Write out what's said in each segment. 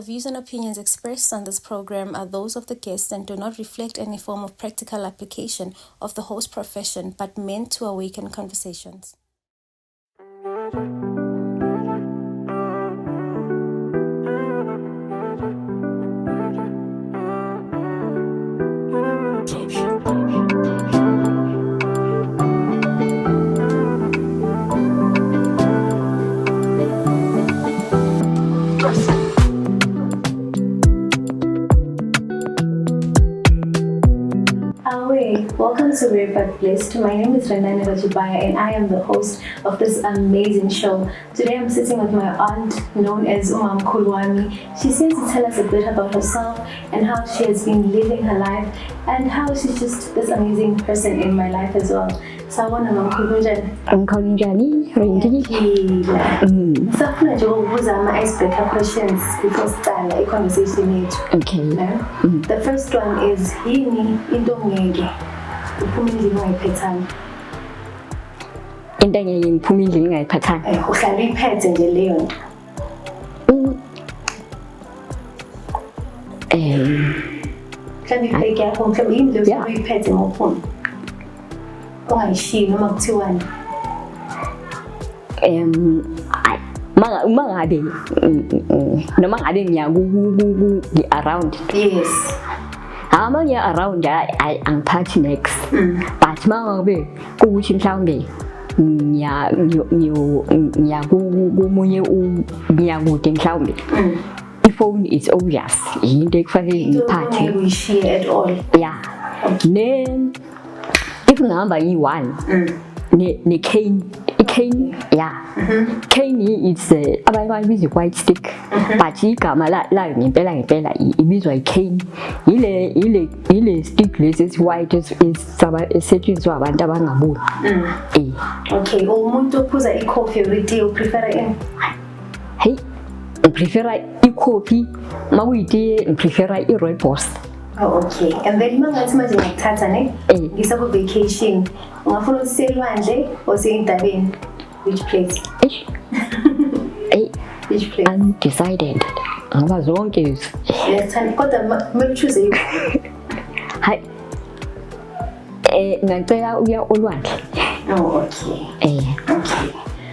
The views and opinions expressed on this program are those of the guest and do not reflect any form of practical application of the host profession, but meant to awaken conversations. Welcome to Weird But Blessed. My name is Rendani Ratshibaya and I am the host of this amazing show. Today I'm sitting with my aunt known as Umam Kulwami. She's here to tell us a bit about herself and how she has been living her life and how she's just this amazing person in my life as well. So I want to know Kunjani, Rendani. Safuna nje ukubuza ama-icebreaker questions before siqala i-conversation yethu. Okay. The first one is yini into ngeke uphuma endlini ungayiphathanga? Into engeke ngiphuma endlini ngingayiphathanga. Uhlala uyiphethe nje leyo nto. Mhlawumbe ibheki yakho mhlawumbe yini leyo uhlala uyiphethe ngophuma? Ungayishiyi noma kuthiwani? Mangabe noma ngabe ngiya around. Yes. Ama ngiya around angiphathi next. But mangabe kuthi mhlawumbe ngiya kumunye ngiya kude mhlawumbe. Phone is obvious. Into ekufanele ngiphathe. Don't uyishiye at all. Yeah. Then if ngihamba yi-1 ne-cane, i-cane, yeah. Cane is abanye bayibiza white stick, but igama layo ngempela ibizwa i-cane. Ile stick lesi esi-white esetshenziswa abantu abangaboni. Okay, umuntu ophuza i-coffee every day uprefera ini? Hey, ngiprefera i-coffee, makuyitiye ngiprefera i-rooibos. Oh, okay. And then mangathi manje ngiyakuthatha ne? Ngisaku vacation. Ungafuna uselwandle or seyindabeni? Which place? Which place? Undecided. Ngoba zonke lezi. Yes, kodwa maybe choose you. Hayi. Ngicela uya olwandle. Oh, okay. Okay.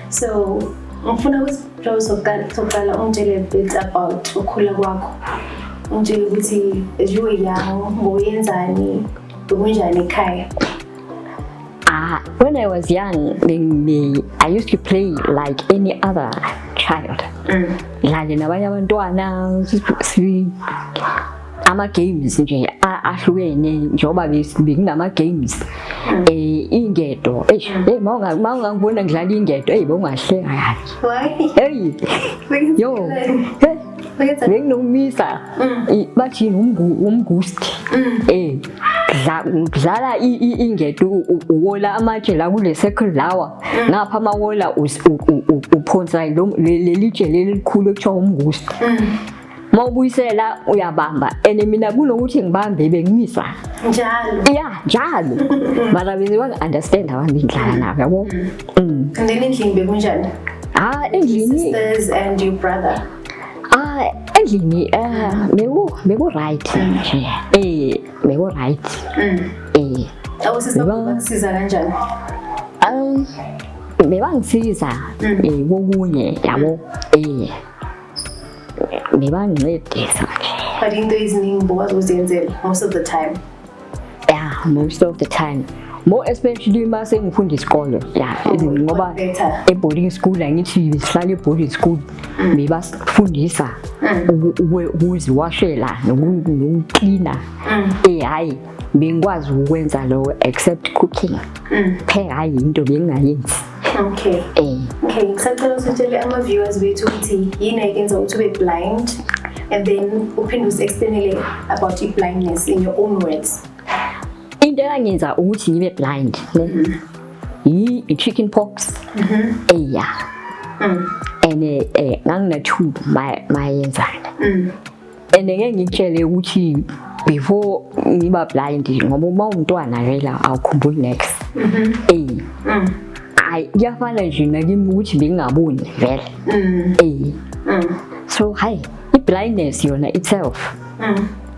So, ngifuna sokuqala ungitshele a bit about ukukhula kwakho. Ungitshele ukuthi as you were young, ngiyenzani, bekunjani ekhaya? When I was young, I used to play like any other child. Like nabanye abantwana, ama-games nje ahlukene njengoba bekunama games. Ingedo, mawungangibona ngidlala ingedo, bowungahleka kahle. Why? Yo. Benginomisa bathi umgusti. Dlala ingedo uwola amatshe la kule circle lawa ngapha amawola uphonsa lelitshe lelikhulu ekuthiwa umgusti. Mawubuyisela uyabamba and mina kunokuthi ngibambe bengimisa njalo. Yeah, njalo. Mara benziwa understand abantu ngidlala nabo yabo. And then endlini bekunjani? Endlini sisters and your brother. Endlini beku right. Beku right. Awusisiza bakusiza kanjani? Bebangisiza kokunye yabo. Bebangincedisa. But into eziningi bowazenzela most of the time. Yeah, most of the time. More especially mase ngifunda isikole. Yeah, ngoba boarding school angithi sihlala boarding school bebasifundisa ukuziwashela nokucleaner. Hayi bengikwazi ukwenza lo except cooking. Phela hayi into bengingayenzi. Okay. Okay, ngisacela usitshele ama-viewers bethu ukuthi yini ayenza ukuthi ube blind and then uphinde usi-explainele about i-blindness in your own words. Into engenza ukuthi ngibe blind i-chickenpox. And ngangina-2 mayenzana. And ngeke ngikutshele ukuthi before ngiba blind ngoba uma umntwana vele awukhumbuli next. Kuyafana nje nakimi ukuthi bengingaboni vele. So hayi blindness yona itself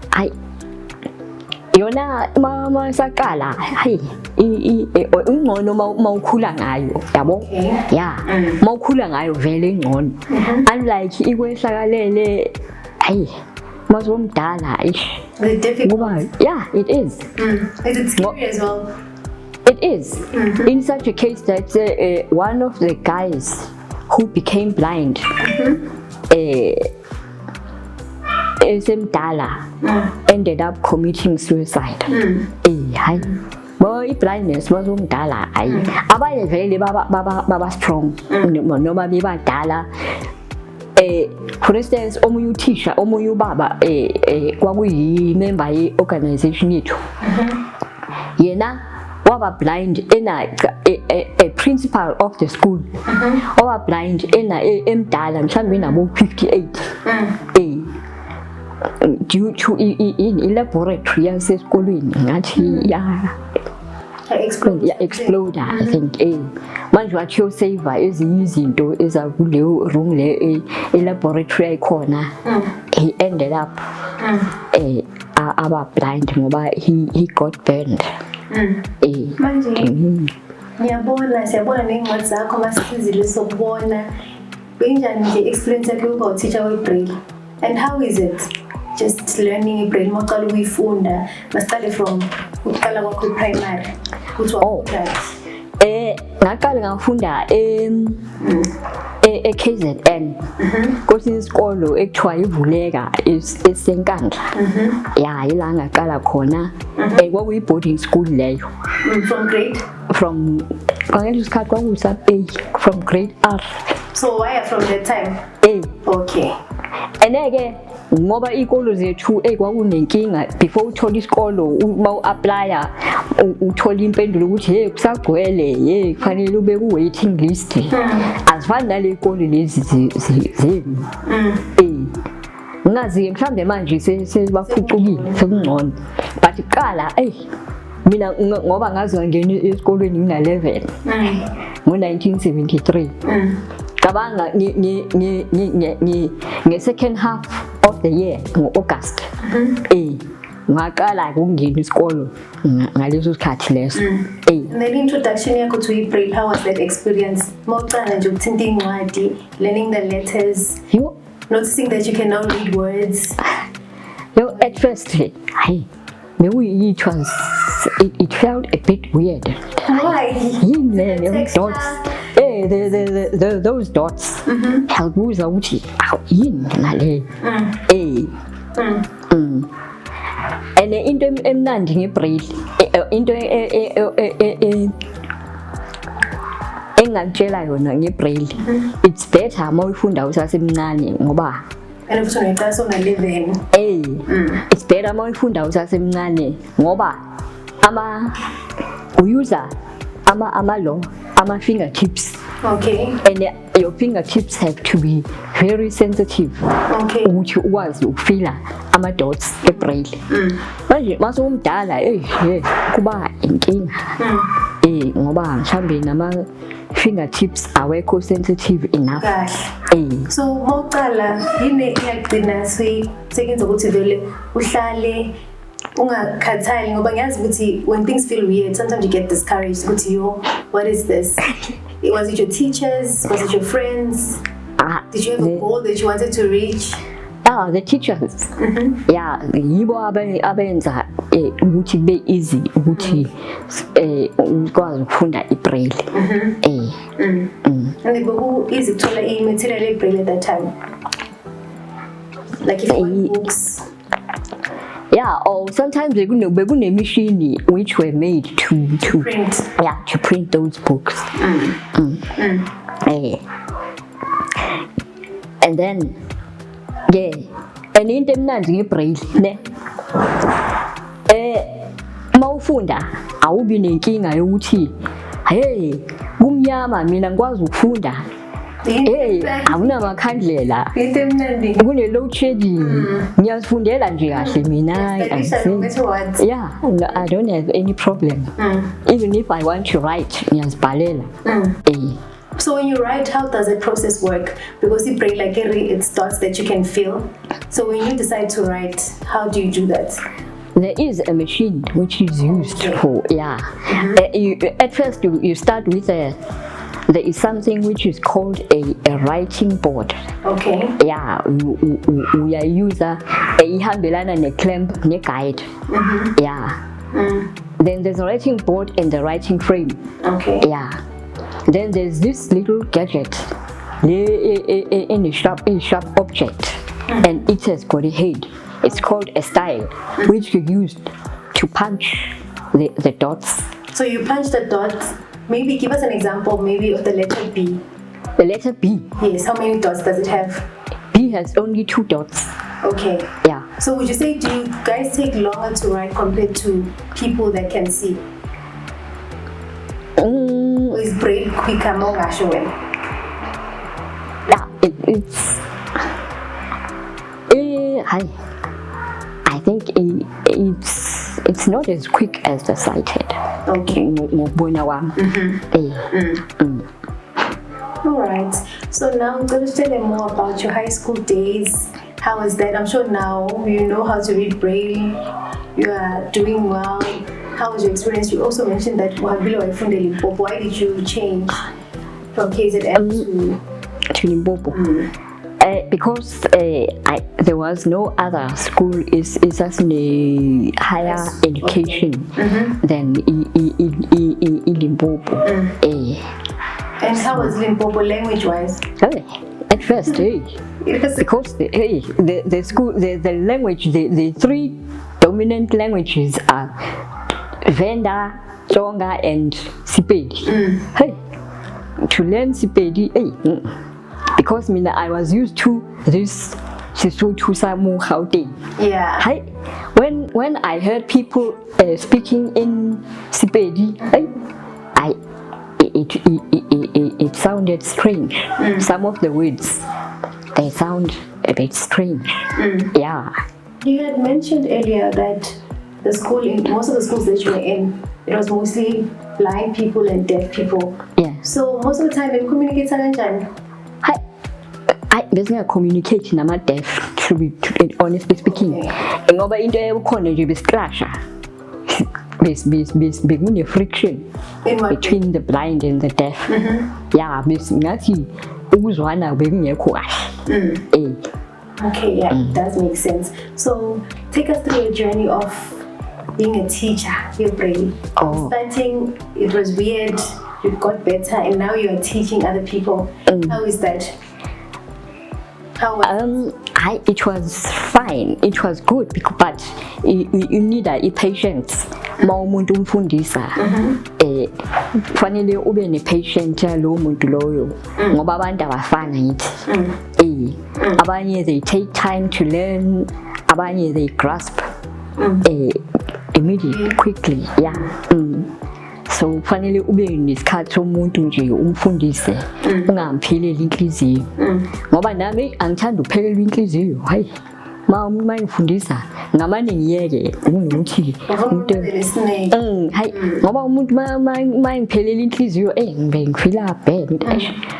hayi yona mama sakala hayi ingcono mawukhula ngayo yabo yeah mawukhula ngayo vele ingcono unlike ikwehlakalele hayi mazomdala the difficult yeah it is is it scary as well? It is in such a case that one of the guys who became blind esemdala ended up committing suicide hayi boy blindness mazomdala hayi abanye vele baba strong noma bebadala for instance omunye uthisha omunye ubaba kwakuyi member ye organization yethu yena waba blind a principal of the school waba blind emdala mhlawumbe nabo 58 due to in laboratory yasesikolweni ngathi exploder I think manje wathi saver ezinye izinto ezakuleyo room le laboratory ayikhona he ended up aba blind ngoba he got burned manje siyabona nengcwadi zakho masizile sokubona benjani nje experience yakho ukuba teacher we Braille and how is it just learning Braille maqala ukuyifunda masiqale from uqala kwakho primary uthi ngaqala ngafunda KZN kosi isikolo ekuthiwa ivuleka esenkandla yeah ila ngaqala khona kwakuyi boarding school leyo from kwangelo isikhathi kwakusa from grade R. So why from that time? Okay. Eneke ngoba ikolo zethu kwakunenkinga before uthola isikolo uma uapply uthola impendulo ukuthi hey kusagcwele hey kufanele ube ku waiting list azifani nale ikolo lezi zenu ngazi mhlambe manje sebaphucukile sekungcono but qala mina ngoba ngazi ngangena esikolweni ngina 11 ngo1973 cabanga nge second half of the year ngo-August ngaqala ukungena isikolo ngaleso sikhathi leso and then introduction yakho to Braille, how was that experience mawuqala nje ukuthinta incwadi learning the letters noticing that you can now read words at first it felt a bit weird. Why? Dots. Those dots help us out and into emnandi ngeBraille into engakutshela yona ngeBraille it's better mawufunda usasemncane ngoba and futhi uneqhaso na11 it's better mawufunda usasemncane ngoba user ama fingertips and your fingertips have to be very sensitive ukuthi ukwazi ukufila ama dots eBraille manje mase umdala kuba inkinga ngoba mhlambe nama fingertips awekho sensitive enough so mawuqala yini iyagcina sekenza ukuthi vele uhlale ungakhathali ngoba ngiyazi ukuthi when things feel weird sometimes you get discouraged ukuthi what is this? Was it your teachers? Was it your friends? Did you have a goal that you wanted to reach? The teachers yeah yibo abenza ukuthi be easy ukuthi ukwazi ukufunda iBraille and who easy to learn material iBraille at that time, like if you want books or sometimes bekune machine which were made to print to print those books and then and into emnandi ngeBraille mawufunda awubi nenkinga yokuthi kumnyama mina ngikwazi ukufunda awunamakhandlela into emnandi kune load shedding ngiyazifundela nje kahle mina I don't have any problem even if I want to write ngiyazibhalela So when you write, how does the process work? Because in Braille, like it's dots that you can feel. So when you decide to write, how do you do that? There is a machine which is used for, at first you start with there is something which is called a writing board. Okay. Yeah, we are user ihambelana ne-clamp ne-guide. Yeah. Then there's a writing board and the writing frame. Okay. Yeah. Then there's this little gadget, in a sharp object, and it has got a head. It's called a style, which you use to punch the dots. So you punch the dots. Maybe give us an example, maybe of the letter B. The letter B. Yes. How many dots does it have? B has only 2 dots. Okay. Yeah. So would you say, do you guys take longer to write compared to people that can see? Or is Braille quicker, more actually? Yeah, I think it's not as quick as the sighted. Okay. All right. So now, tell us more about your high school days. How is that? I'm sure now you know how to read Braille. You are doing well. How was your experience? You also mentioned that why did you change from KZM to Limpopo? Because there was no other school is as a higher education than in Limpopo. And how was Limpopo language-wise? At first, because the school, the language, the 3 dominant languages are Venda, Tsonga, and Sepedi. To learn Sepedi, because I was used to this Sesotho Samu Gauteng. Yeah. When I heard people speaking in Sepedi, it sounded strange. Some of the words, they sound a bit strange. Yeah. You had mentioned earlier that the school, in most of the schools that you were in, it was mostly blind people and deaf people. Yeah. So most of the time, they communicate Business communication, I'm deaf, to be honestly speaking. And over into a corner, you be scratcher. There's friction between the blind and the deaf. Yeah, okay, yeah, it does make sense. So take us through your journey of being a teacher, your Braille. Starting, it was weird, you got better, and now you are teaching other people. How is that? It was fine. It was good, but you need a patience. Umuntu umfundisa kufanele ube nepatient lo muntu loyo ngoba abantu abafana yithi abanye they take time to learn, abanye they grasp immediately quickly. Yeah. So kufanele ube nesikhathi somuntu nje umfundise ungampheleli inhliziyo ngoba nami angithanda ukuphelelwa inhliziyo. Hayi uma ngifundisa ngamane ngiyeke ukuthi hayi ngoba umuntu uma ngipheleli inhliziyo ngibe ngifila bad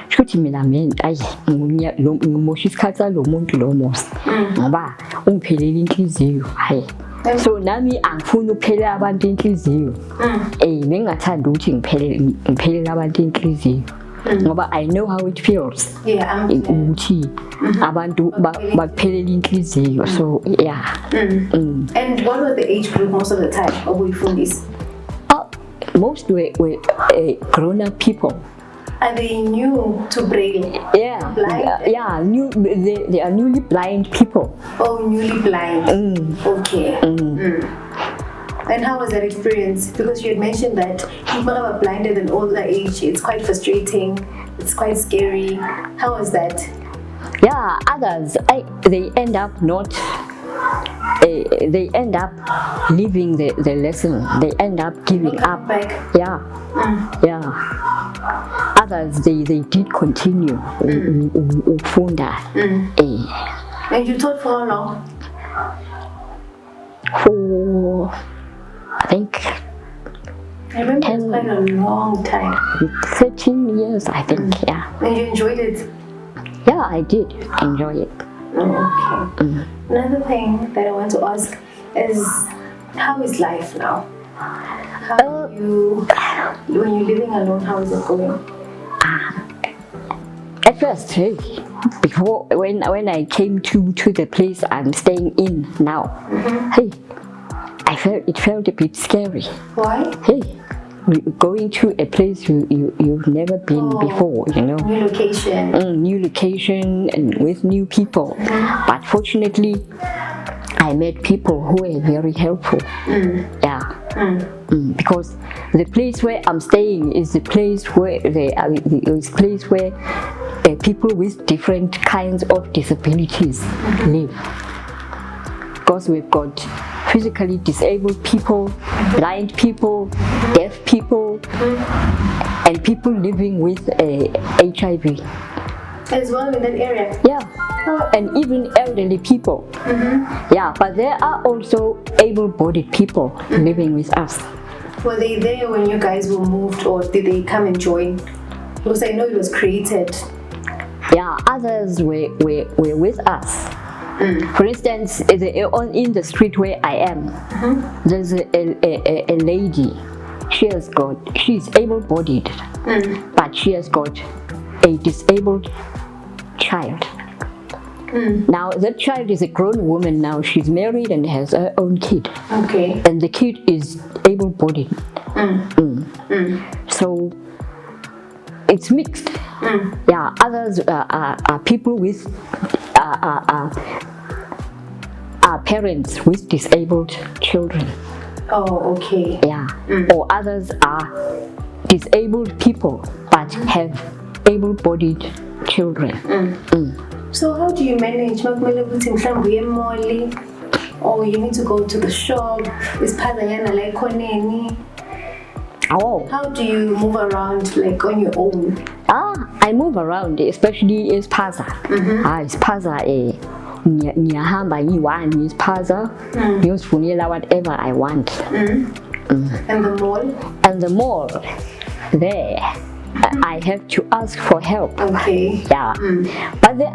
shuthi mina ngimosha isikhathi salo muntu lo mosi ngoba ungipheleli inhliziyo. Hayi so nami angifuni ukuphelela abantu inhliziyo bengathanda ukuthi ngiphelele abantu inhliziyo ngoba I know how it feels ukuthi abantu bakuphelele inhliziyo. So yeah. And what was the age group most of the time obuyifundisa? Most were grown-up people. Are they new to Braille? Yeah, blind? New. They are newly blind people. Oh, newly blind. Okay. And how was that experience? Because you had mentioned that people who are blinded at an older age, it's quite frustrating, it's quite scary. How was that? Yeah, others, they end up not. They end up leaving the lesson. They end up giving up. Back. Yeah. Others, they did continue. And you taught for how long? For I think I remember it's quite a long time. 13 years, I think. Yeah. And you enjoyed it? Yeah, I did enjoy it. Oh, okay. Another thing that I want to ask is, how is life now? How when you're living alone, how is it going? At first, hey, before when I came to the place I'm staying in now, hey, it felt a bit scary. Why? Hey, going to a place you've never been before, you know. New location. New location and with new people. But fortunately, I met people who were very helpful. Yeah. Because the place where I'm staying is the place where people with different kinds of disabilities live. Because we've got physically disabled people, blind people, deaf people, and people living with HIV. As well in that area? Yeah, and even elderly people. Yeah, but there are also able-bodied people living with us. Were they there when you guys were moved, or did they come and join? Because I know it was created. Yeah, others were with us. For instance, in the street where I am, there's a lady. She's able-bodied, but she has got a disabled child. Now that child is a grown woman now. She's married and has her own kid. Okay. And the kid is able-bodied. So it's mixed. Yeah, others are people with are parents with disabled children. Oh, okay. Yeah. Or others are disabled people but have able-bodied children. So how do you manage? Or you need to go to the shop? How do you move around like on your own? I move around, especially in Spaza. Spaza ngiyahamba ngiyi-1 Spaza, ngiyozifunela whatever I want. And the mall? And the mall, there I have to ask for help. Okay. Yeah. But there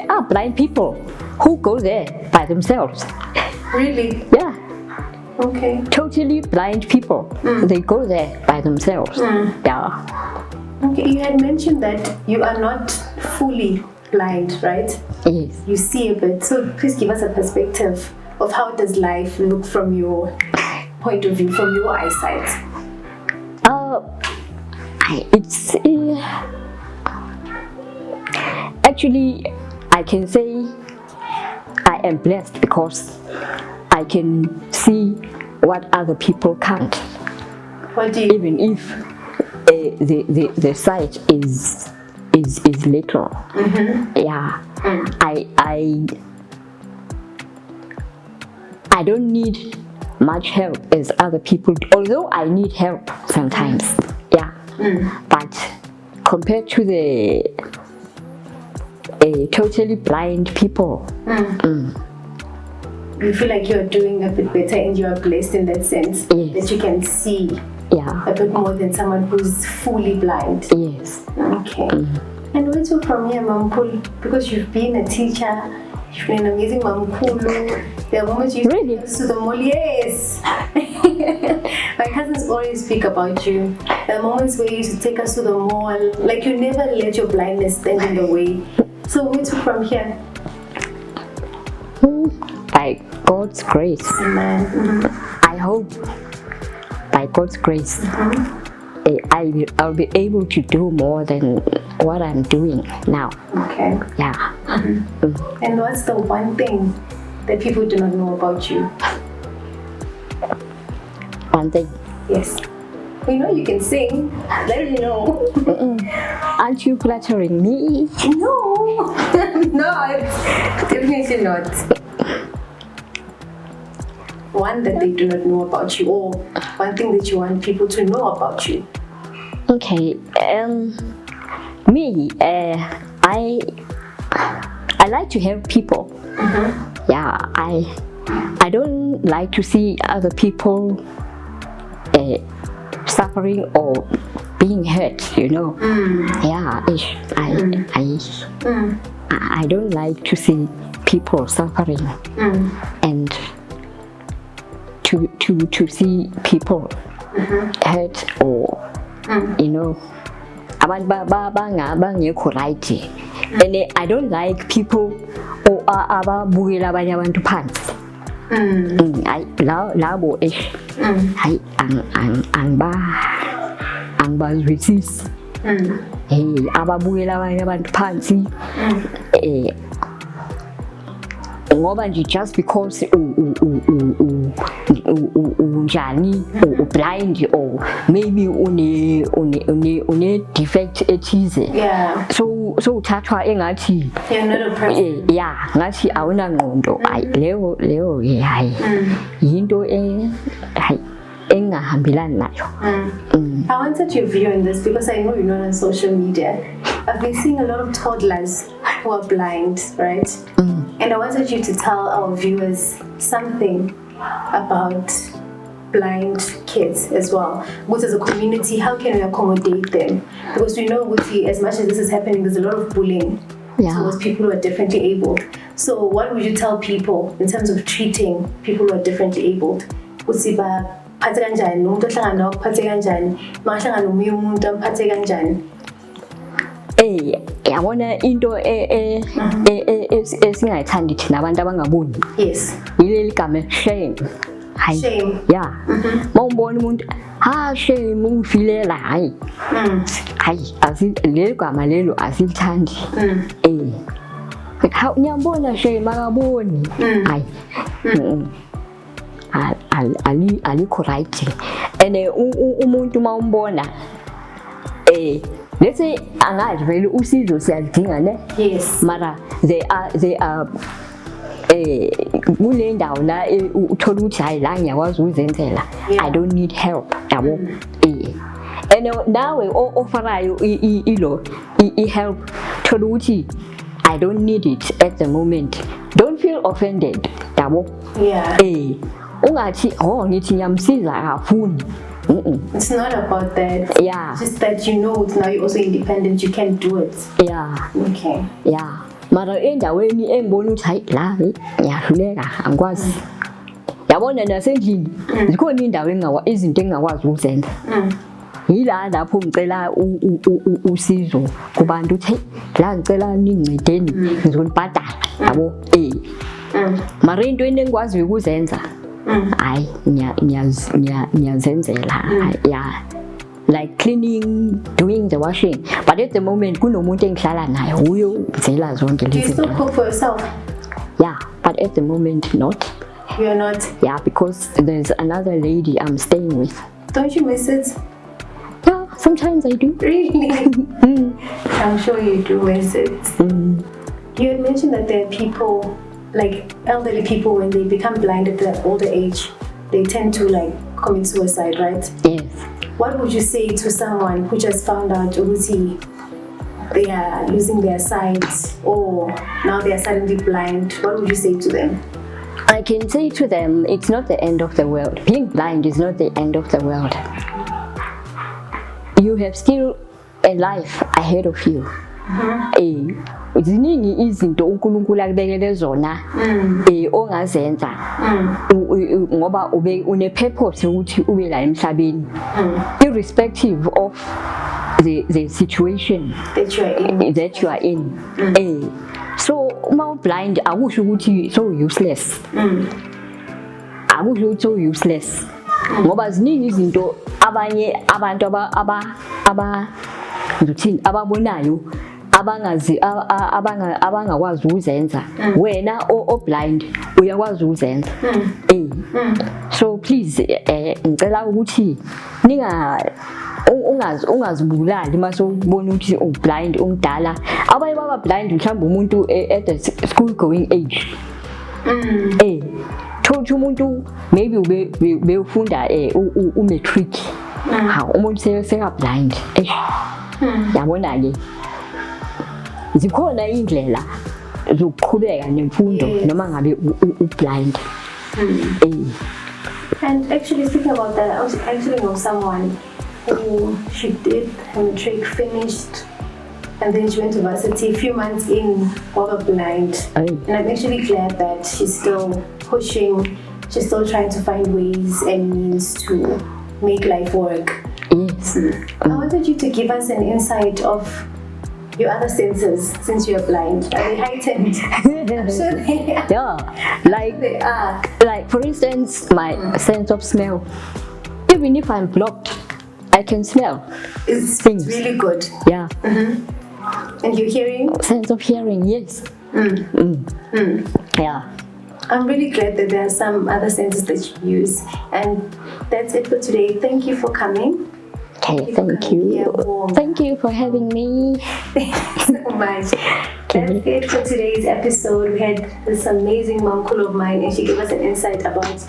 are blind people who go there by themselves. Really? Yeah. Okay. Totally blind people. They go there by themselves. Yeah. Okay, you had mentioned that you are not fully blind, right? Yes. You see a bit. So please give us a perspective of how does life look from your point of view, from your eyesight. Actually, I can say I am blessed because I can see what other people can't. What do you even if the sight is little. Yeah. I don't need much help as other people do, although I need help sometimes. Yeah. But compared to the totally blind people, you feel like you're doing a bit better and you're blessed in that sense. Yes. That you can see yeah, a bit more than someone who's fully blind. Yes. Okay. And what's your from here, Mamkulu? Because you've been a teacher, you've been an amazing Mamkulu. There are moments you really? take us to the mall. Yes. My cousins always speak about you. There are moments where you used to take us to the mall. Like you never let your blindness stand in the way. So what's your from here? By God's grace. Amen. I hope by God's grace I'll be able to do more than what I'm doing now. Okay. Yeah. And what's the one thing that people do not know about you? One thing? Yes. We know you can sing. Let me know. Aren't you flattering me? No, I'm not. Definitely not. One that they do not know about you, or one thing that you want people to know about you. Okay. Me, I like to help people. Yeah, I don't like to see other people suffering or being hurt, you know. Yeah, I don't like to see people suffering and to see people hurt or you know abantu bangekho right. And I don't like people or ababukela abanye abantu phansi. Labo hayi angibazwisisi. Ababukela abanye abantu phansi ngoba nje just because unjani or blind or maybe une defect ethize, so uthathwa engathi you're not a person. ngathi awuna ngqondo. Leyo hayi yinto engahambelani nayo. I wanted your view on this because I know you're not on social media. I've been seeing a lot of toddlers who are blind, right? And I wanted you to tell our viewers something about blind kids as well. What as a community, how can we accommodate them? Because we know as much as this is happening, there's a lot of bullying towards people who are differently abled. So what would you tell people in terms of treating people who are differently abled? Phathe kanjani umuntu ohlangana nawo kuphathe kanjani mahlangana nomunye umuntu amphathe kanjani? Yabona into esingayithandi thina abantu abangaboni. Yes. Yileli gama shame. Shame. Yeah. Mawumbona umuntu shame ungifilela hayi leli gama lelo asilithandi. Ngiyambona shame akaboni. Alikho right. And umuntu mawumbona let's say angazi vele usizo siyalidinga ne. Yes. Mara they are kule ndawo la uthola ukuthi hayi la ngiyakwazi uzenzela. I don't need help yabo. And nawe offerayo help thola ukuthi I don't need it at the moment. Don't feel offended yabo. Ungathi ngithi ngiyamsiza akafuni. It's not about that. Just that you know now you're also independent, you can do it. Okay. Mara endaweni engibona ukuthi hayi la ngiyahluleka angikwazi. Yabona nasendlini zikhona indawo izinto engakwazi ukuzenza. Yila lapho ngicela usizo kubantu ukuthi la ngicela ningincedeni ngizonibhadala yabo. Mara into engikwazi ukuzenza hayi ngiyazenzela. Like cleaning, doing the washing, but at the moment kunomuntu engihlala naye uyenzela zonke lezi. Do you still cook for yourself? But at the moment not. You're not? Because there's another lady I'm staying with. Don't you miss it? Sometimes I do. Really? I'm sure you do miss it. You had mentioned that there are people, like elderly people, when they become blind at the older age, they tend to commit suicide, right? Yes. What would you say to someone who just found out they are losing their sight or now they are suddenly blind? What would you say to them? I can say to them, it's not the end of the world. Being blind is not the end of the world. You have still a life ahead of you. Ziningi izinto uNkulunkulu akubekele zona ongazenza ngoba une purpose ukuthi ube la emhlabeni, irrespective of the situation that you are in. So uma blind akusho ukuthi so useless. Akusho ukuthi so useless. Ngoba ziningi izinto abanye abantu ababonayo abangakwazi ukuzenza, wena blind uyakwazi ukuzenza. So please ngicela ukuthi ungazibulali mase ubona ukuthi blind umdala. Abanye baba blind mhlawumbe umuntu at the school going age. Thola umuntu maybe ubefunda umatric. Umuntu seka blind. Yabona ke zikhona indlela zokuqhubeka nemfundo noma ngabe blind. And actually, speaking about that, I actually know someone who she did her matric, finished, and then she went to varsity. A few months in, was blind. And I'm actually glad that she's still pushing. She's still trying to find ways and means to make life work. Yes. I wanted you to give us an insight of your other senses since you're blind. Are they heightened? I'm sure they are. Yeah, They are. like for instance, my sense of smell. Even if I'm blocked, I can smell It's things. really good. Yeah. And your hearing? Sense of hearing, yes. Yeah. I'm really glad that there are some other senses that you use. And that's it for today. Thank you for coming. Okay, thank you. Thank you for having me. Thank you so much. That's it for today's episode. We had this amazing momkul of mine, and she gave us an insight about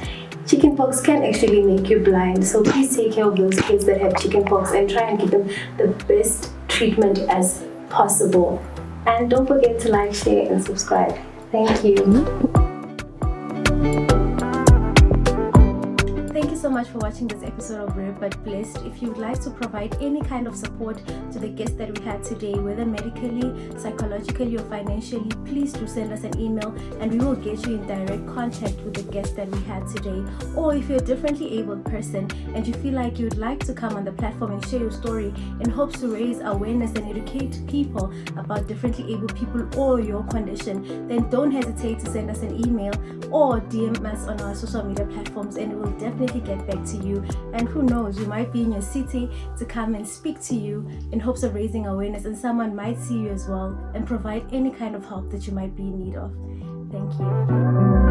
chickenpox can actually make you blind. So please take care of those kids that have chickenpox and try and give them the best treatment as possible. And don't forget to like, share, and subscribe. Thank you. Thank you so much for watching this episode of Rare But Blessed. If you would like to provide any kind of support to the guests that we had today, whether medically, psychologically, or financially, please do send us an email and we will get you in direct contact with the guests that we had today. Or if you're a differently abled person and you feel like you'd like to come on the platform and share your story in hopes to raise awareness and educate people about differently abled people or your condition, then don't hesitate to send us an email or DM us on our social media platforms, and we will definitely get back to you. And who knows, we might be in your city to come and speak to you in hopes of raising awareness, and someone might see you as well and provide any kind of help that you might be in need of. Thank you.